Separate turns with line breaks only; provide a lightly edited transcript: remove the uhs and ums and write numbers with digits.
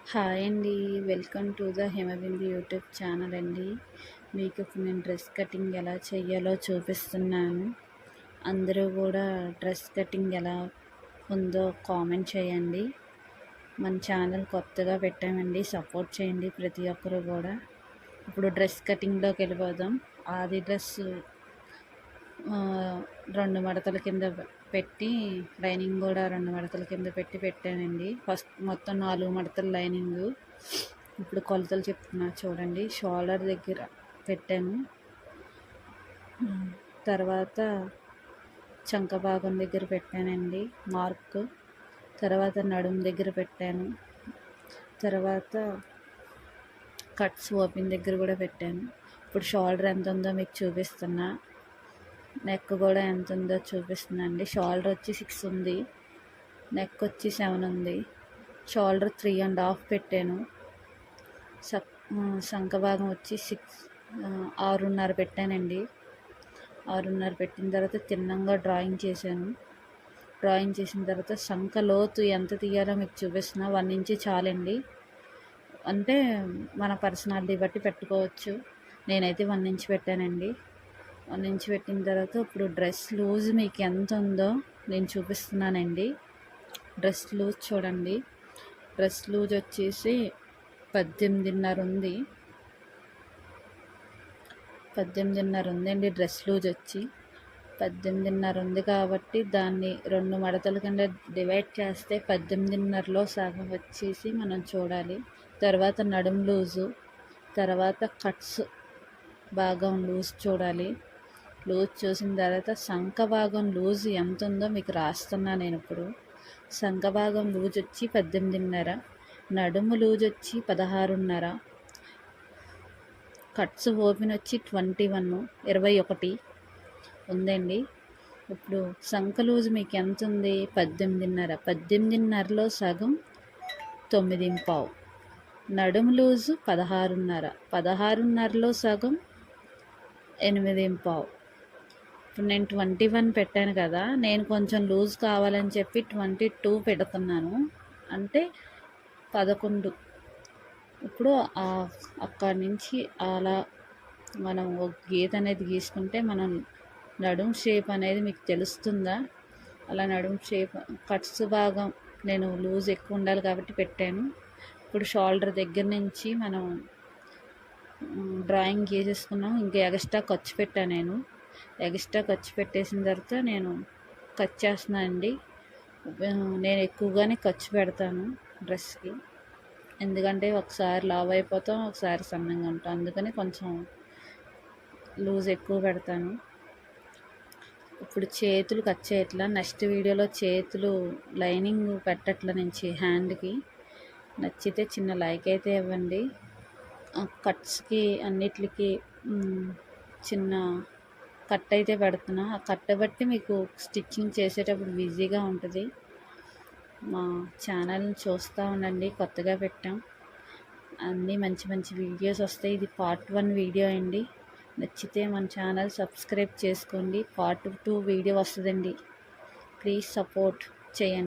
Hi అండి. Welcome to the Himabindu YouTube channel అండి. మీకు ఇప్పుడు నేను డ్రెస్ కటింగ్ ఎలా చేయాలో చూపిస్తున్నాను. అందరూ కూడా డ్రెస్ కటింగ్ ఎలా ఉందో కామెంట్ చేయండి. మన ఛానల్ కొత్తగా పెట్టామండి, సపోర్ట్ చేయండి ప్రతి ఒక్కరు కూడా. ఇప్పుడు డ్రెస్ కటింగ్లోకి వెళ్ళిపోదాం. ఆది డ్రెస్ 2 మడతల కింద పెట్టి, లైనింగ్ కూడా 2 మడతల కింద పెట్టానండి. ఫస్ట్ మొత్తం 4 మడతల లైనింగు. ఇప్పుడు కొలతలు చెప్తున్నా చూడండి. షోల్డర్ దగ్గర పెట్టాను, తర్వాత చంక భాగం దగ్గర పెట్టానండి మార్క్, తర్వాత నడుము దగ్గర పెట్టాను, తర్వాత కట్స్ ఓపెన్ దగ్గర కూడా పెట్టాను. ఇప్పుడు షోల్డర్ ఎంత ఉందో మీకు చూపిస్తున్నా, నెక్ కూడా ఎంత ఉందో చూపిస్తుందండి. షోల్డర్ వచ్చి 6 ఉంది, నెక్ వచ్చి 7 ఉంది. షోల్డర్ 3.5 పెట్టాను. శంఖ భాగం వచ్చి 6.5 పెట్టానండి. 6.5 పెట్టిన తర్వాత తిన్నంగా డ్రాయింగ్ చేశాను. డ్రాయింగ్ చేసిన తర్వాత శంఖ లోతు ఎంత తీయాలో మీకు చూపిస్తున్నా. 1 ఇంచ్ చాలండి, అంటే మన పర్సనాలిటీ బట్టి పెట్టుకోవచ్చు. నేనైతే 1 ఇంచ్ పెట్టానండి. 1 ఇంచ్ పెట్టిన తర్వాత ఇప్పుడు డ్రెస్ లూజ్ మీకు ఎంత ఉందో నేను చూపిస్తున్నానండి. డ్రెస్ లూజ్ చూడండి. డ్రెస్ లూజ్ వచ్చేసి 18.5 ఉంది. 18.5 ఉందండి డ్రెస్ లూజ్ వచ్చి. 18.5 ఉంది కాబట్టి దాన్ని 2 మడతల కింద డివైడ్ చేస్తే 18.5లో సగం వచ్చేసి మనం చూడాలి. తర్వాత నడుము లూజు, తర్వాత కట్స్ భాగం లూజ్ చూడాలి. లూజ్ చూసిన తర్వాత శంఖ భాగం లూజ్ ఎంత ఉందో మీకు రాస్తున్నా నేను ఇప్పుడు. శంఖ భాగం లూజ్ వచ్చి 18.5, నడుము లూజ్ వచ్చి 16.5, కట్స్ ఓపెన్ వచ్చి 21 ఉందండి. ఇప్పుడు శంఖ లూజ్ మీకు ఎంత ఉంది? 18.5. 18.5లో సగం 9.5. నడుము లూజు 16.5. 16.5లో సగం 8.5. ఇప్పుడు నేను 21 పెట్టాను కదా, నేను కొంచెం లూజ్ కావాలని చెప్పి 22 పెడుతున్నాను, అంటే 11. ఇప్పుడు అక్కడి నుంచి అలా మనం ఒక గీత అనేది గీసుకుంటే మనం నడుము షేప్ అనేది మీకు తెలుస్తుందా? అలా నడుము షేప్, కట్స్ భాగం నేను లూజ్ ఎక్కువ ఉండాలి కాబట్టి పెట్టాను. ఇప్పుడు షోల్డర్ దగ్గర నుంచి మనం డ్రాయింగ్ గీసేసుకున్నాం. ఇంకా ఎక్స్ట్రా ఖర్చు పెట్టాను నేను. ఎక్స్ట్రా ఖర్చు పెట్టేసిన తర్వాత నేను కట్ చేస్తున్నాను అండి. నేను ఎక్కువగానే ఖర్చు పెడతాను డ్రెస్కి, ఎందుకంటే ఒకసారి లావ్ అయిపోతాం, ఒకసారి సన్నంగా ఉంటాం, అందుకని కొంచెం లూజ్ ఎక్కువ పెడతాను. ఇప్పుడు చేతులు కట్ చేయట్లా, నెక్స్ట్ వీడియోలో చేతులు లైనింగ్ పెట్టట్ల నుంచి హ్యాండ్కి. నచ్చితే చిన్న లైక్ అయితే ఇవ్వండి. కట్స్కి అన్నిటికి చిన్న కట్ అయితే పెడుతున్నా. ఆ కట్ బట్టి మీకు స్టిచ్చింగ్ చేసేటప్పుడు ఈజీగా ఉంటుంది. మా ఛానల్ని చూస్తూ ఉండండి, కొత్తగా పెట్టాం, అన్నీ మంచి మంచి వీడియోస్ వస్తాయి. ఇది పార్ట్ 1 వీడియో అండి. నచ్చితే మన ఛానల్ సబ్స్క్రైబ్ చేసుకోండి. పార్ట్ 2 వీడియో వస్తుందండి. ప్లీజ్ సపోర్ట్ చేయండి.